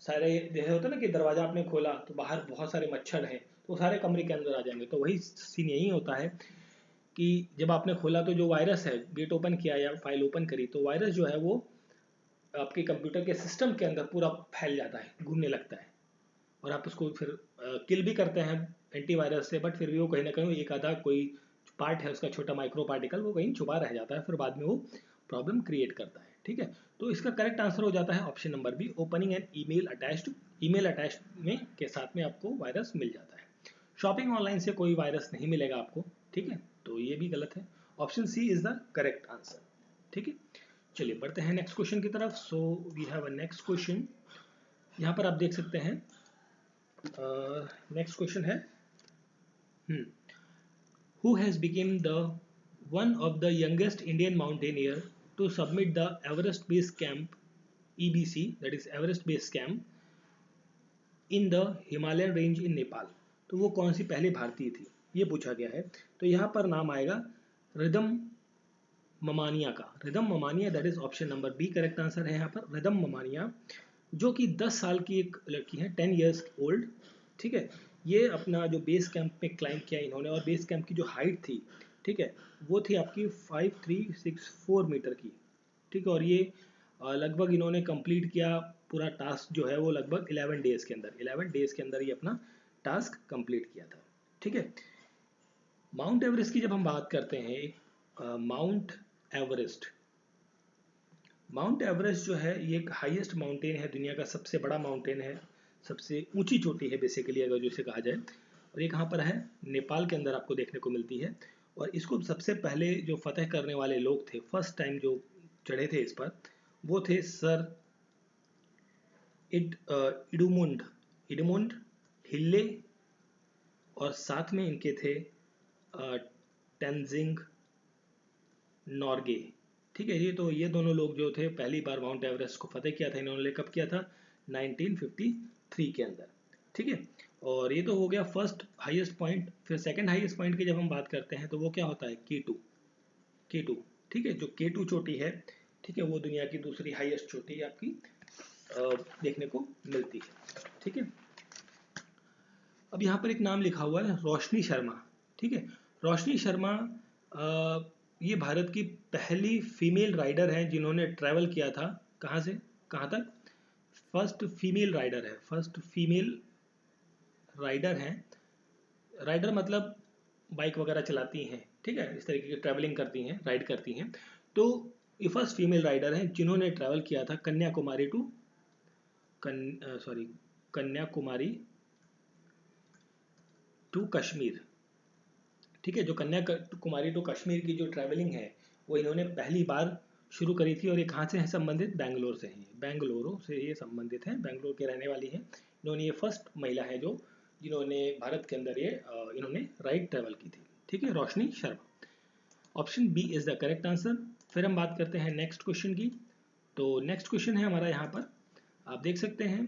A: सारे जैसे होता है ना कि दरवाजा आपने खोला तो बाहर बहुत सारे मच्छर हैं तो सारे कमरे के अंदर आ जाएंगे। तो वही सीन यही होता है कि जब आपने खोला तो जो वायरस है, गेट ओपन किया या फाइल ओपन करी, तो वायरस जो है वो आपके कंप्यूटर के सिस्टम के अंदर पूरा फैल जाता है, घूमने लगता है, और आप उसको फिर किल भी करते हैं एंटीवायरस से, बट फिर भी वो कहीं ना कहीं एक आधा कोई पार्ट है उसका छोटा माइक्रो पार्टिकल वो कहीं छुपा रह जाता है, फिर बाद में वो प्रॉब्लम क्रिएट करता है। ठीक है, तो इसका करेक्ट आंसर हो जाता है option number B, opening an email attached. Email attached में के साथ में आपको वायरस मिल जाता है। शॉपिंग ऑनलाइन से कोई वायरस नहीं मिलेगा आपको। ठीक है, तो ये भी गलत है, option C is the correct answer. ठीक है, चलिए बढ़ते हैं नेक्स्ट क्वेश्चन की तरफ। So we have a next question, यहाँ पर आप देख सकते हैं। नेक्स्ट क्वेश्चन है, who has become the one of the youngest Indian mountaineer to submit the Everest Base Camp EBC, that is Everest Base Camp in the Himalayan range in Nepal। तो वो कौन सी पहले भारतीय थी, ये पूछा गया है। तो यहाँ पर नाम आएगा रिदम ममानिया का। Ridham Mamania, that is option number B correct answer है यहाँ पर, रिदम ममानिया, जो कि 10 साल की एक लड़की है, 10 ईयर्स ओल्ड। ठीक है, ये अपना जो बेस कैंप में क्लाइंब किया इन्होंने, और बेस कैंप की जो हाइट थी, ठीक है, वो थी आपकी 5364 मीटर की। ठीक है, और ये लगभग इन्होंने कंप्लीट किया पूरा टास्क जो है वो लगभग 11 डेज के अंदर, 11 डेज के अंदर ये अपना टास्क कंप्लीट किया था। ठीक है, माउंट एवरेस्ट की जब हम बात करते हैं, माउंट एवरेस्ट, माउंट एवरेस्ट जो है ये एक हाईएस्ट माउंटेन है, दुनिया का सबसे बड़ा माउंटेन है, सबसे ऊंची चोटी है बेसिकली अगर जो इसे कहा जाए, और ये कहाँ पर है, नेपाल के अंदर आपको देखने को मिलती है। और इसको सबसे पहले जो फतेह करने वाले लोग थे, फर्स्ट टाइम जो चढ़े थे इस पर, वो थे सर इडुमुंड इडुमुंड हिल्ले, और साथ में इनके थे टेंजिंग नॉर्गे। ठीक है, ये दोनों लोग जो थे पहली बार माउंट एवरेस्ट को फतेह किया था इन्होंने, कब किया था, 1953 के अंदर। ठीक है, और ये तो हो गया फर्स्ट हाईएस्ट पॉइंट। फिर सेकंड हाईएस्ट पॉइंट की जब हम बात करते हैं तो वो क्या होता है, K2। ठीक है, जो K2 चोटी है, ठीक है, वो दुनिया की दूसरी हाईएस्ट चोटी आपकी देखने को मिलती है। ठीक है, अब यहाँ पर एक नाम लिखा हुआ है रोशनी शर्मा। ठीक है, रोशनी शर्मा ये भारत की पहली फीमेल राइडर है जिन्होंने ट्रैवल किया था, कहाँ से कहाँ तक, फर्स्ट फीमेल राइडर है, फर्स्ट फीमेल राइडर हैं। राइडर मतलब बाइक वगैरह चलाती हैं, ठीक है, इस तरीके की ट्रैवलिंग करती हैं, राइड करती हैं। तो ये फर्स्ट फीमेल राइडर हैं जिन्होंने ट्रैवल किया था कन्याकुमारी टू कन्याकुमारी टू कश्मीर। ठीक है, जो कन्याकुमारी टू कश्मीर की जो ट्रैवलिंग है वो इन्होंने पहली बार शुरू करी थी, और ये कहाँ से है संबंधित, बैंगलोर से हैं, बेंगलुरु से ये संबंधित हैं, बेंगलोर के रहने वाली हैं। इन्होंने ये फर्स्ट महिला है जो जिन्होंने भारत के अंदर ये इन्होंने राइड ट्रैवल की थी। ठीक है, Roshni Sharma, option B is the correct answer. फिर हम बात करते हैं नेक्स्ट क्वेश्चन की। तो नेक्स्ट क्वेश्चन है हमारा यहाँ पर, आप देख सकते हैं,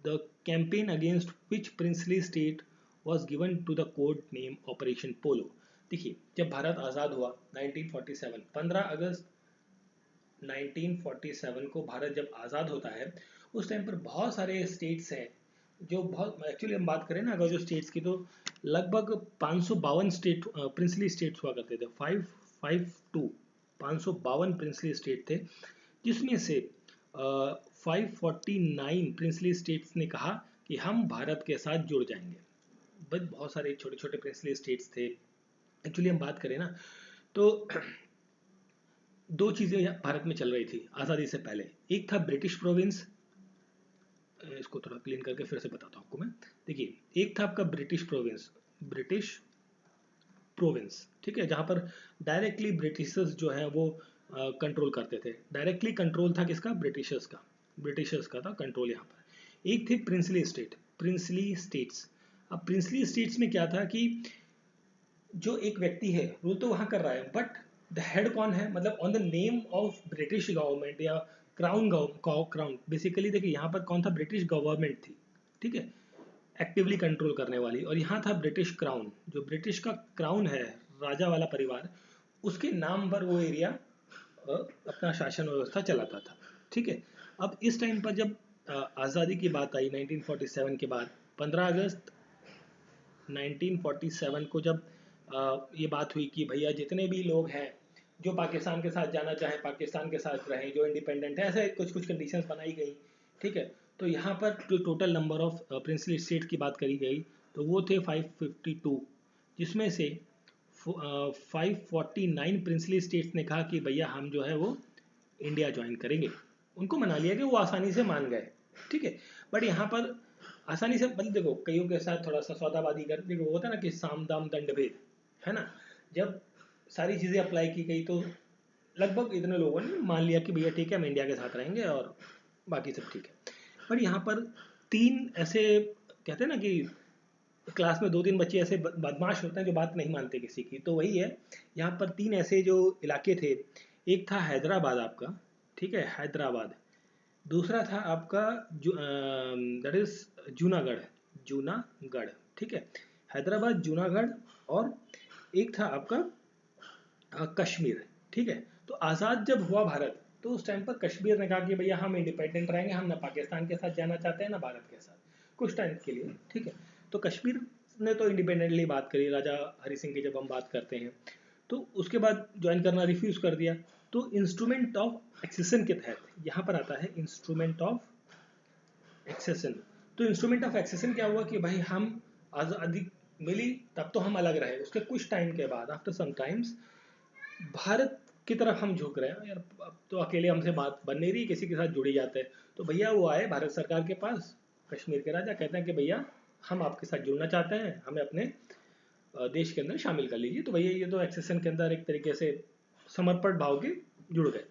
A: the campaign against which princely state was given to the code name Operation Polo. देखिए, जब भारत आज़ाद हुआ 1947, 15 अगस्त 1947 को भारत जब आज़ाद होता है, उस टाइम पर बहुत सारे स्टेट्स हैं जो बहुत, एक्चुअली हम बात करें ना अगर जो स्टेट्स की, तो लगभग 552 स्टेट प्रिंसली स्टेट्स हुआ करते थे, 552 प्रिंसली स्टेट थे, जिसमें से 549 प्रिंसली स्टेट्स ने कहा कि हम भारत के साथ जुड़ जाएंगे। बस बहुत सारे छोटे छोटे प्रिंसली स्टेट्स थे। एक्चुअली हम बात करें ना तो दो चीज़ें भारत में चल रही थी आज़ादी से पहले, एक था ब्रिटिश प्रोविंस, इसको थोड़ा क्लीन करके फिर से बताता हूँ आपको मैं। देखिए, एक था आपका ब्रिटिश प्रोविंस, ठीक है, जहाँ पर डायरेक्टली ब्रिटिशर्स जो हैं वो कंट्रोल करते थे। डायरेक्टली कंट्रोल था किसका, ब्रिटिशर्स का था कंट्रोल यहाँ पर। एक थे प्रिंसली स्टेट्स। अब प्रिंसली स्टेट्स में क्या था कि जो एक व्यक्ति है रूल तो वहाँ कर रहा है, बट द हेड कौन है, मतलब on the name of British government या क्राउन बेसिकली। देखिए, यहाँ पर कौन था, ब्रिटिश गवर्नमेंट थी, ठीक है, एक्टिवली कंट्रोल करने वाली, और यहाँ था ब्रिटिश क्राउन, जो ब्रिटिश का क्राउन है, राजा वाला परिवार, उसके नाम पर वो एरिया अपना शासन व्यवस्था चलाता था। ठीक है, अब इस टाइम पर जब आज़ादी की बात आई 1947 के बाद, 15 अगस्त 1947 को जब ये बात हुई कि भैया जितने भी लोग हैं जो पाकिस्तान के साथ जाना चाहें पाकिस्तान के साथ रहें, जो इंडिपेंडेंट है, ऐसे कुछ कुछ कंडीशंस बनाई गई। ठीक है, तो यहाँ पर जो total number of princely state की बात करी गई तो वो थे 552, जिसमें से 549 प्रिंसली स्टेट्स ने कहा कि भैया हम जो है वो इंडिया ज्वाइन करेंगे। उनको मना लिया कि वो आसानी से मान गए। ठीक है, बट यहाँ पर आसानी से मतलब देखो कईयों के साथ थोड़ा सा सौदाबादी कर, देखो होता है ना कि साम दाम दंड भेद, है ना। जब सारी चीज़ें अप्लाई की गई तो लगभग इतने लोगों ने मान लिया कि भैया ठीक है हम इंडिया के साथ रहेंगे और बाकी सब ठीक है। पर यहाँ पर तीन ऐसे कहते हैं ना कि क्लास में 2-3 बच्चे ऐसे बदमाश होते हैं जो बात नहीं मानते किसी की, तो वही है। यहाँ पर तीन ऐसे जो इलाके थे, एक था हैदराबाद आपका, ठीक है, हैदराबाद। दूसरा था आपका दैट इज जूनागढ़, जूनागढ़, ठीक है, हैदराबाद, जूनागढ़। और एक था आपका कश्मीर। ठीक है, तो आज़ाद जब हुआ भारत तो उस टाइम पर कश्मीर ने कहा कि भैया हम इंडिपेंडेंट रहेंगे, हम ना पाकिस्तान के साथ जाना चाहते हैं ना भारत के साथ कुछ टाइम के लिए। ठीक है, तो कश्मीर ने तो इंडिपेंडेंटली बात करी, राजा हरि सिंह की जब हम बात करते हैं, तो उसके बाद ज्वाइन करना रिफ्यूज़ कर दिया। तो इंस्ट्रूमेंट ऑफ एक्सेशन के तहत यहाँ पर आता है इंस्ट्रूमेंट ऑफ एक्सेशन। तो इंस्ट्रूमेंट ऑफ एक्सेशन क्या हुआ कि भाई हम आज़ादी मिली तब तो हम अलग रहे, उसके कुछ टाइम के बाद आफ्टर सम टाइम्स भारत की तरफ हम झुक रहे हैं, यार अब तो अकेले हमसे बात बन नहीं रही, किसी के साथ जुड़ी जाते हैं। तो भैया वो आए भारत सरकार के पास, कश्मीर के राजा कहते हैं कि भैया हम आपके साथ जुड़ना चाहते हैं, हमें अपने देश के अंदर शामिल कर लीजिए। तो भैया ये तो एक्सेशन के अंदर एक तरीके से समर्पण भाव के जुड़ गए।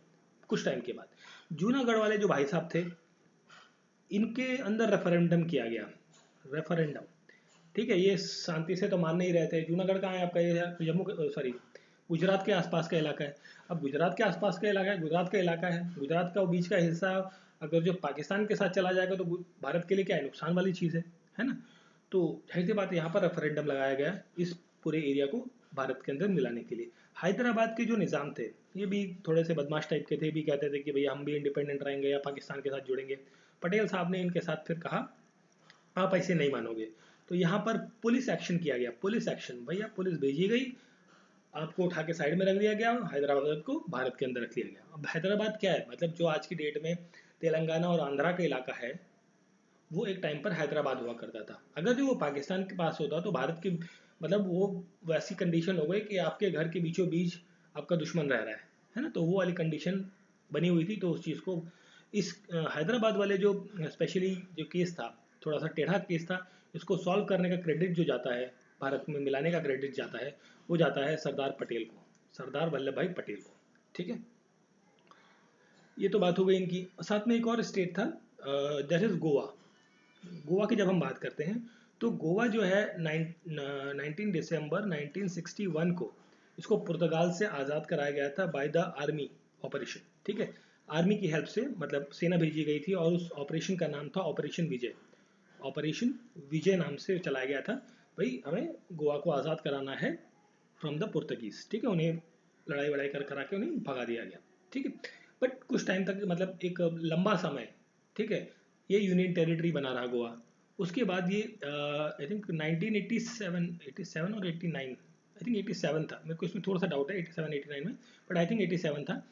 A: कुछ टाइम के बाद जूनागढ़ वाले जो भाई साहब थे, इनके अंदर रेफरेंडम किया गया, रेफरेंडम। ठीक है, ये शांति से तो मान नहीं रहे थे। जूनागढ़ कहाँ है आपका, ये जम्मू सॉरी गुजरात के आसपास का इलाका है। अब गुजरात के आसपास का इलाका है, गुजरात का इलाका है, गुजरात का बीच का हिस्सा अगर जो पाकिस्तान के साथ चला जाएगा तो भारत के लिए क्या है, नुकसान वाली चीज़ है ना। तो जाहिर सी बात है यहाँ पर रेफरेंडम लगाया गया इस पूरे एरिया को भारत के अंदर मिलाने के लिए। हैदराबाद के जो निज़ाम थे ये भी थोड़े से बदमाश टाइप के थे, भी कहते थे कि भैया हम भी इंडिपेंडेंट रहेंगे या पाकिस्तान के साथ जुड़ेंगे। पटेल साहब ने इनके साथ फिर कहा आप ऐसे नहीं मानोगे, तो यहाँ पर पुलिस एक्शन किया गया। पुलिस एक्शन, भैया पुलिस भेजी गई, आपको उठा के साइड में रख दिया गया, हैदराबाद को भारत के अंदर रख लिया गया। अब हैदराबाद क्या है, मतलब जो आज की डेट में तेलंगाना और आंध्रा का इलाका है, वो एक टाइम पर हैदराबाद हुआ करता था। अगर जो वो पाकिस्तान के पास होता तो भारत की मतलब वो वैसी कंडीशन हो गई कि आपके घर के बीचों बीच आपका दुश्मन रह रहा है ना, तो वो वाली कंडीशन बनी हुई थी। तो उस चीज़ को इस हैदराबाद वाले जो स्पेशली जो केस था, थोड़ा सा टेढ़ा केस था, इसको सॉल्व करने का क्रेडिट जो जाता है, भारत में मिलाने का क्रेडिट जाता है, वो जाता है सरदार पटेल को, सरदार वल्लभ भाई पटेल को। ठीक है, ये तो बात हो गई इनकी। साथ में एक और स्टेट था दैट इज गोवा। गोवा की जब हम बात करते हैं तो गोवा जो है 19 दिसंबर 1961 को इसको पुर्तगाल से आज़ाद कराया गया था बाय द आर्मी ऑपरेशन। ठीक है, आर्मी की हेल्प से, मतलब सेना भेजी गई थी और उस ऑपरेशन का नाम था ऑपरेशन विजय। ऑपरेशन विजय नाम से चलाया गया था, भाई हमें गोवा को आज़ाद कराना है फ्रॉम द पुर्तगीज। ठीक है, उन्हें लड़ाई वड़ाई करा के उन्हें भगा दिया गया। ठीक है, बट कुछ टाइम तक, मतलब एक लंबा समय, ठीक है, ये यूनियन टेरिटरी बना रहा गोवा। उसके बाद ये आई थिंक 1987 और 89, आई थिंक 87 था, मेरे को इसमें थोड़ा सा डाउट है 87-89 में, बट आई थिंक 87 था।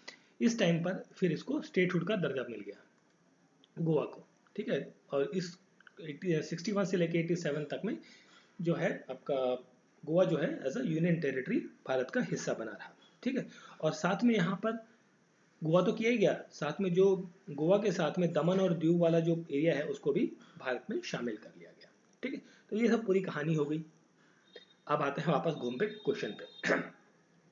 A: इस टाइम पर फिर इसको स्टेटहुड का दर्जा मिल गया गोवा को। ठीक है, और इस 61 से लेके 87 तक में जो है आपका गोवा जो है as a union territory Bharat का हिस्सा बना रहा। ठीक है, और साथ में यहाँ पर गोवा तो किया ही गया, साथ में जो गोवा के साथ में दमन और दीव वाला जो एरिया है उसको भी भारत में शामिल कर लिया गया। ठीक है, तो ये सब पूरी कहानी हो गई। अब आते हैं वापस घूम पे क्वेश्चन पे।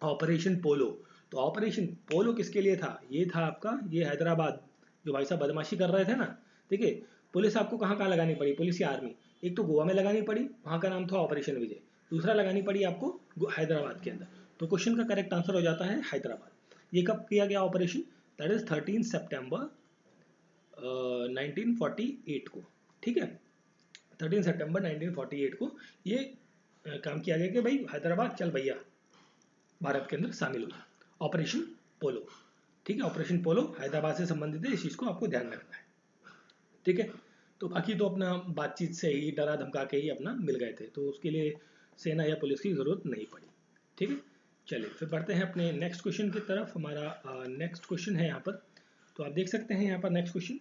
A: ऑपरेशन पोलो। तो ऑपरेशन पोलो किसके लिए था, ये था आपका, ये हैदराबाद जो भाई साहब बदमाशी कर रहे थे ना। ठीक है, पुलिस आपको कहाँ कहाँ लगानी पड़ी, पुलिस या आर्मी, एक तो गोवा में लगानी पड़ी, वहाँ का नाम था ऑपरेशन विजय। दूसरा लगानी पड़ी आपको हैदराबाद के अंदर। तो क्वेश्चन का करेक्ट आंसर हो जाता है हैदराबाद। ये कब किया गया ऑपरेशन, दैट इज 13 सितंबर 1948 को। ठीक है, 13 सितंबर 1948 को ये काम किया गया कि भाई हैदराबाद चल भैया भारत के अंदर शामिल हो जाए, ऑपरेशन पोलो। ठीक है, ऑपरेशन पोलो हैदराबाद से संबंधित है, इस चीज़ को आपको ध्यान में रखना है। ठीक है, तो बाकी तो अपना बातचीत से ही, डरा धमका के ही अपना मिल गए थे, तो उसके लिए सेना या पुलिस की ज़रूरत नहीं पड़ी। ठीक है, चलिए फिर बढ़ते हैं अपने नेक्स्ट क्वेश्चन की तरफ। हमारा नेक्स्ट क्वेश्चन है यहाँ पर, तो आप देख सकते हैं यहाँ पर next question,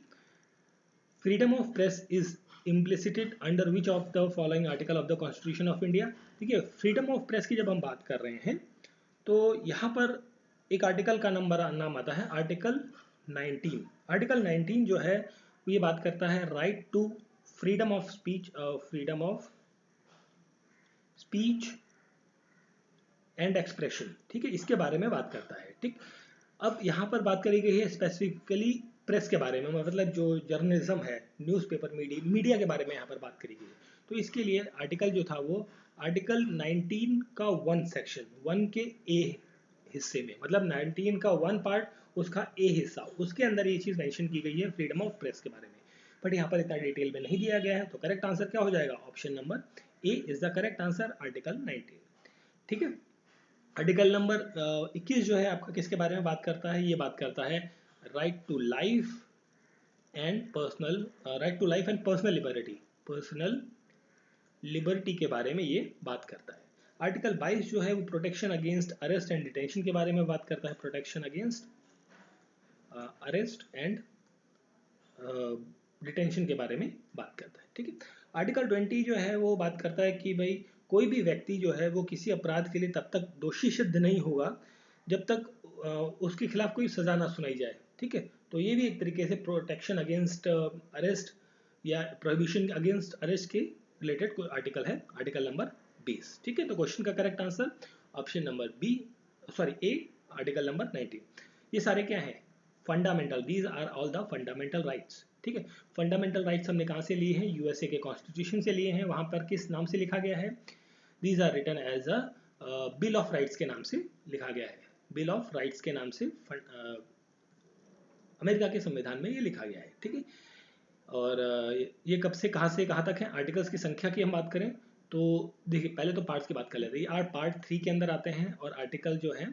A: freedom of press is implicited under which of the following article of the constitution of India. ठीक है, फ्रीडम ऑफ प्रेस की जब हम बात कर रहे हैं तो यहाँ पर एक आर्टिकल का नाम आता है आर्टिकल 19। आर्टिकल 19 जो है वो ये बात करता है right to freedom of speech and expression. ठीक है, इसके बारे में बात करता है। ठीक, अब यहाँ पर बात करी गई है स्पेसिफिकली प्रेस के बारे में, मतलब जो जर्नलिज्म है, न्यूज़पेपर मीडिया के बारे में यहाँ पर बात करी गई है। तो इसके लिए आर्टिकल जो था वो आर्टिकल 19 का 1 सेक्शन 1 के ए हिस्से में, मतलब 19 का 1 पार्ट उसका ए हिस्सा, उसके अंदर ये चीज़ मेंशन की गई है फ्रीडम ऑफ प्रेस के बारे में, बट यहाँ पर इतना डिटेल में नहीं दिया गया है। तो करेक्ट आंसर क्या हो जाएगा, option number A is the correct answer, article 19। ठीक है, आर्टिकल नंबर 21 जो है आपका किसके बारे में बात करता है, ये बात करता है right to life and personal liberty के बारे में ये बात करता है। आर्टिकल 22 जो है वो protection against arrest and detention के बारे में बात करता है, protection against arrest and detention के बारे में बात करता है। ठीक है, आर्टिकल 20 जो है वो बात करता है कि भाई कोई भी व्यक्ति जो है वो किसी अपराध के लिए तब तक दोषी सिद्ध नहीं होगा जब तक उसके खिलाफ कोई सजा ना सुनाई जाए। ठीक है, तो ये भी एक तरीके से प्रोटेक्शन अगेंस्ट अरेस्ट या प्रोहिबिशन अगेंस्ट अरेस्ट के रिलेटेड कोई आर्टिकल है, आर्टिकल नंबर 20। ठीक है, तो क्वेश्चन का correct answer option number A, article number 19। ये सारे क्या हैं, fundamental, these are all the fundamental rights. ठीक है, फंडामेंटल राइट्स हमने कहाँ से लिए हैं, यूएसए के कॉन्स्टिट्यूशन से लिए हैं। वहाँ पर किस नाम से लिखा गया है, these are written as a bill of rights के नाम से लिखा गया है, बिल ऑफ राइट्स के नाम से अमेरिका के संविधान में ये लिखा गया है। ठीक है, और ये कब से कहाँ तक है, आर्टिकल्स की संख्या की हम बात करें तो देखिए पहले तो पार्ट्स की बात कर लेते हैं, पार्ट 3 के अंदर आते हैं, और आर्टिकल जो है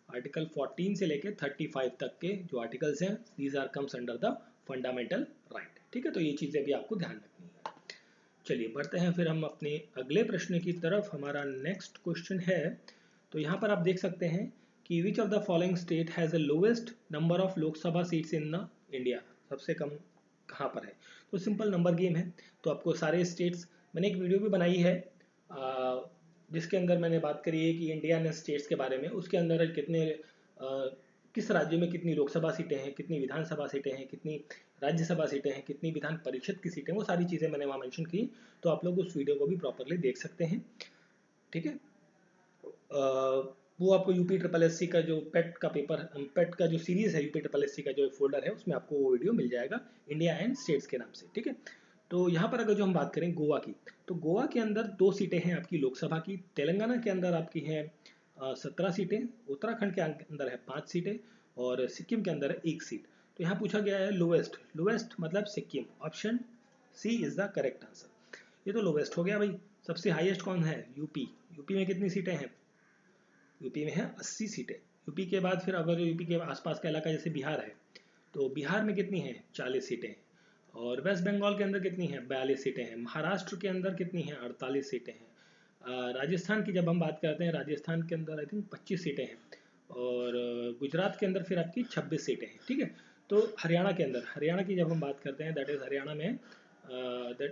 A: आर्टिकल 14 से लेके 35 तक के जो आर्टिकल्स हैं these are comes under the fundamental right. ठीक है, तो ये चीज़ें भी आपको ध्यान रखनी है। चलिए बढ़ते हैं फिर हम अपने अगले प्रश्न की तरफ। हमारा नेक्स्ट क्वेश्चन है, तो यहाँ पर आप देख सकते हैं कि which of the following state has the lowest number of Lok Sabha seats in the India, सबसे कम कहाँ पर है। तो सिंपल नंबर गेम है, तो आपको सारे स्टेट्स, मैंने एक वीडियो भी बनाई है जिसके अंदर मैंने बात करी है कि इंडिया ने स्टेट्स के बारे में, उसके अंदर कितने किस राज्य में कितनी लोकसभा सीटें हैं, कितनी विधानसभा सीटें हैं, कितनी राज्यसभा सीटें हैं, कितनी विधान परिषद की सीटें, वो सारी चीज़ें मैंने वहाँ मेंशन की, तो आप लोग उस वीडियो को भी प्रॉपरली देख सकते हैं। ठीक है, वो आपको UPSSC का जो पेट का जो सीरीज़ है, UPSSC का जो फोल्डर है उसमें आपको वो वीडियो मिल जाएगा, इंडिया एंड स्टेट्स के नाम से। ठीक है, तो यहाँ पर अगर जो हम बात करें गोवा की, तो गोवा के अंदर 2 सीटें हैं आपकी लोकसभा की, तेलंगाना के अंदर आपकी हैं 17 सीटें, उत्तराखंड के अंदर है 5 सीटें, और सिक्किम के अंदर है 1 सीट। तो यहाँ पूछा गया है लोवेस्ट मतलब Sikkim, option C is the correct answer. ये तो लोवेस्ट हो गया भाई। सबसे हाईएस्ट कौन है, यूपी में कितनी सीटें हैं, यूपी में है 80 सीटें। यूपी के बाद फिर अगर यूपी के आसपास का इलाका जैसे बिहार है, तो बिहार में कितनी है 40 सीटें, और वेस्ट बंगाल के अंदर कितनी है 42 सीटें हैं, महाराष्ट्र के अंदर कितनी हैं 48 सीटें हैं, राजस्थान की जब हम बात करते हैं, राजस्थान के अंदर आई थिंक 25 सीटें हैं, और गुजरात के अंदर फिर आपकी 26 सीटें हैं। ठीक है, तो हरियाणा की जब हम बात करते हैं, दैट इज़ हरियाणा में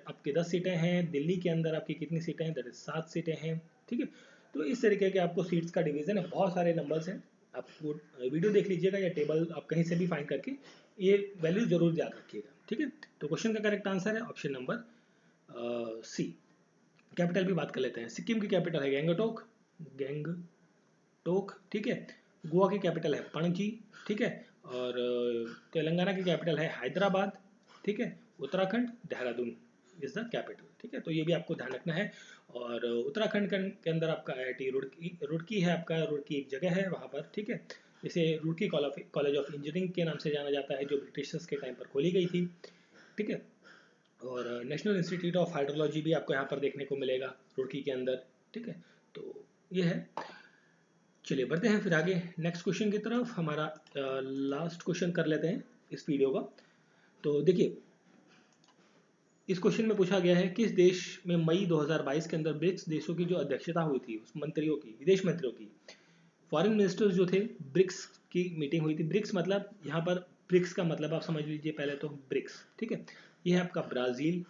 A: आपकी 10 सीटें हैं, दिल्ली के अंदर आपकी कितनी सीटें हैं, दैट इज़ 7 सीटें हैं। ठीक है, तो इस तरीके के आपको सीट्स का डिवीज़न है, बहुत सारे नंबर्स हैं, आप वीडियो देख लीजिएगा या टेबल आप कहीं से भी फाइंड करके ये वैल्यू जरूर याद रखिएगा। ठीक है, तो क्वेश्चन का करेक्ट आंसर है ऑप्शन नंबर सी। कैपिटल भी बात कर लेते हैं, सिक्किम की कैपिटल है गैंगटोक। ठीक है, गोवा की कैपिटल है पणजी। ठीक है, और तेलंगाना की कैपिटल है हैदराबाद। ठीक है, Uttarakhand Dehradun is the capital. ठीक है, तो ये भी आपको ध्यान रखना है। और उत्तराखंड के अंदर आपका IIT रुड़की है, आपका रुड़की एक जगह है वहाँ पर। ठीक है, इसे रुड़की कॉलेज ऑफ इंजीनियरिंग के नाम से जाना जाता है, जो ब्रिटिशर्स के टाइम पर खोली गई थी। ठीक है, और नेशनल इंस्टीट्यूट ऑफ हाइड्रोलॉजी भी आपको यहाँ पर देखने को मिलेगा रुड़की के अंदर। ठीक है, तो ये है। चलिए बढ़ते हैं फिर आगे नेक्स्ट क्वेश्चन की तरफ। हमारा लास्ट क्वेश्चन कर लेते हैं इस वीडियो का। तो देखिए इस क्वेश्चन में पूछा गया है किस देश में मई 2022 के अंदर ब्रिक्स देशों की जो अध्यक्षता हुई थी उस मंत्रियों की, विदेश मंत्रियों की, फॉरेन मिनिस्टर्स जो थे, ब्रिक्स की मीटिंग हुई थी। ब्रिक्स मतलब यहाँ पर ब्रिक्स का मतलब आप समझ लीजिए पहले तो ब्रिक्स, ठीक है। ये है आपका Brazil,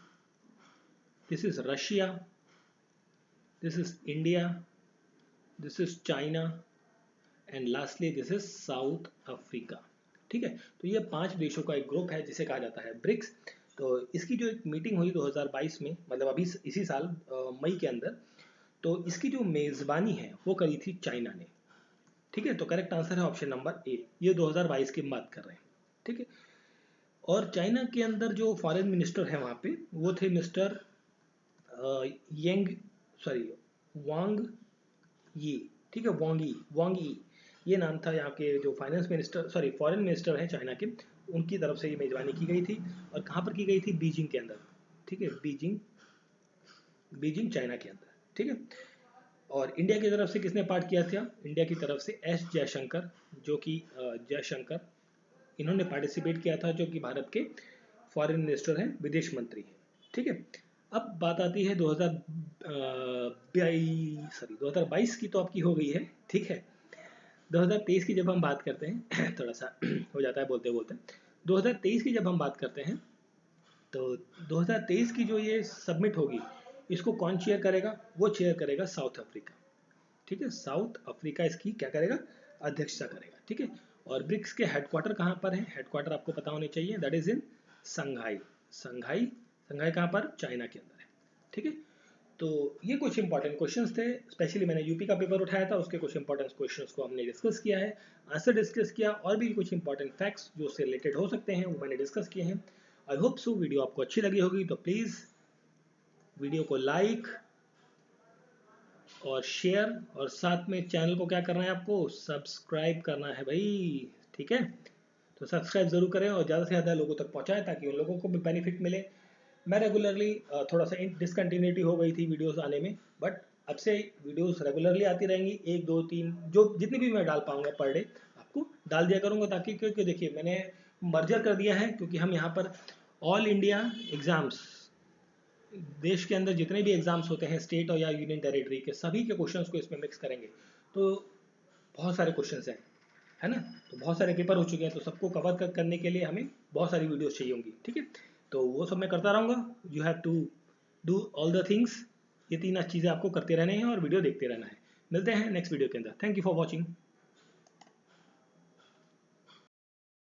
A: this is Russia, this is India, this is China and lastly this is south Africa, ठीक है। तो ये 5 देशों का एक ग्रुप है जिसे कहा जाता है ब्रिक्स। तो इसकी जो एक मीटिंग हुई 2022 में, मतलब अभी इसी साल मई के अंदर, तो इसकी जो मेज़बानी है वो करी थी चाइना ने, ठीक है। तो करेक्ट आंसर है ऑप्शन नंबर ए, ये 2022 की बात कर रहे हैं, ठीक है। और चाइना के अंदर जो फॉरेन मिनिस्टर है वहाँ पे वो थे मिस्टर येंग, सॉरी वांग यी, ठीक है, वांग यी ये नाम था यहाँ के जो finance minister, sorry foreign minister हैं चाइना के, उनकी तरफ से ये मेजबानी की गई थी। और कहाँ पर की गई थी? बीजिंग के अंदर, ठीक है, बीजिंग चाइना के अंदर, ठीक है। और इंडिया की तरफ से किसने पार्ट किया था? इंडिया की तरफ से एस जयशंकर, जो कि जयशंकर, इन्होंने पार्टिसिपेट किया था, जो कि भारत के फॉरेन मिनिस्टर हैं, विदेश मंत्री हैं, ठीक है। अब बात आती है 2022 की, तो आपकी हो गई है, ठीक है। 2023 की जब हम बात करते हैं थोड़ा सा हो जाता है बोलते बोलते, 2023 की जब हम बात करते हैं तो 2023 की जो ये सबमिट होगी, इसको कौन चेयर करेगा? वो चेयर करेगा साउथ अफ्रीका, ठीक है। साउथ अफ्रीका इसकी क्या करेगा? अध्यक्षता करेगा, ठीक है। और ब्रिक्स के हेडक्वार्टर कहाँ पर है? हेडक्वार्टर आपको पता होने चाहिए, दैट इज इन संघाई। संघाई कहाँ पर? चाइना के अंदर है, ठीक है। तो ये कुछ इंपॉर्टेंट क्वेश्चंस थे, स्पेशली मैंने यूपी का पेपर उठाया था, उसके कुछ इंपॉर्टेंट क्वेश्चंस को हमने डिस्कस किया है, आंसर डिस्कस किया, और भी कुछ इंपॉर्टेंट फैक्ट्स जो उससे रिलेटेड हो सकते हैं वो मैंने डिस्कस किए हैं। आई होप सो वीडियो आपको अच्छी लगी होगी, तो प्लीज़ वीडियो को लाइक और शेयर, और साथ में चैनल को क्या करना है? आपको सब्सक्राइब करना है भाई, ठीक है। तो सब्सक्राइब जरूर करें और ज़्यादा से ज़्यादा लोगों तक पहुँचाएं ताकि उन लोगों को भी बेनिफिट मिले। मैं रेगुलरली थोड़ा सा डिसकंटिन्यूटी हो गई थी वीडियोस आने में, बट अब से वीडियोस रेगुलरली आती रहेंगी, 1 2 3 जो जितनी भी मैं डाल पाऊंगा पर डे आपको डाल दिया करूंगा, ताकि क्योंकि देखिए मैंने मर्जर कर दिया है, क्योंकि हम यहाँ पर ऑल इंडिया एग्ज़ाम्स, देश के अंदर जितने भी एग्ज़ाम्स होते हैं स्टेट और या यूनियन टेरिटरी के, सभी के क्वेश्चंस को इसमें मिक्स करेंगे। तो बहुत सारे क्वेश्चंस हैं, है ना। तो बहुत सारे पेपर हो चुके हैं, तो सबको कवर करने के लिए हमें बहुत सारी वीडियोस चाहिए होंगी, ठीक है। तो वो सब मैं करता रहूँगा। You have to do all the things, ये 3 चीज़ें आपको करते रहने हैं और वीडियो देखते रहना है। मिलते हैं नेक्स्ट वीडियो के अंदर। Thank you for watching.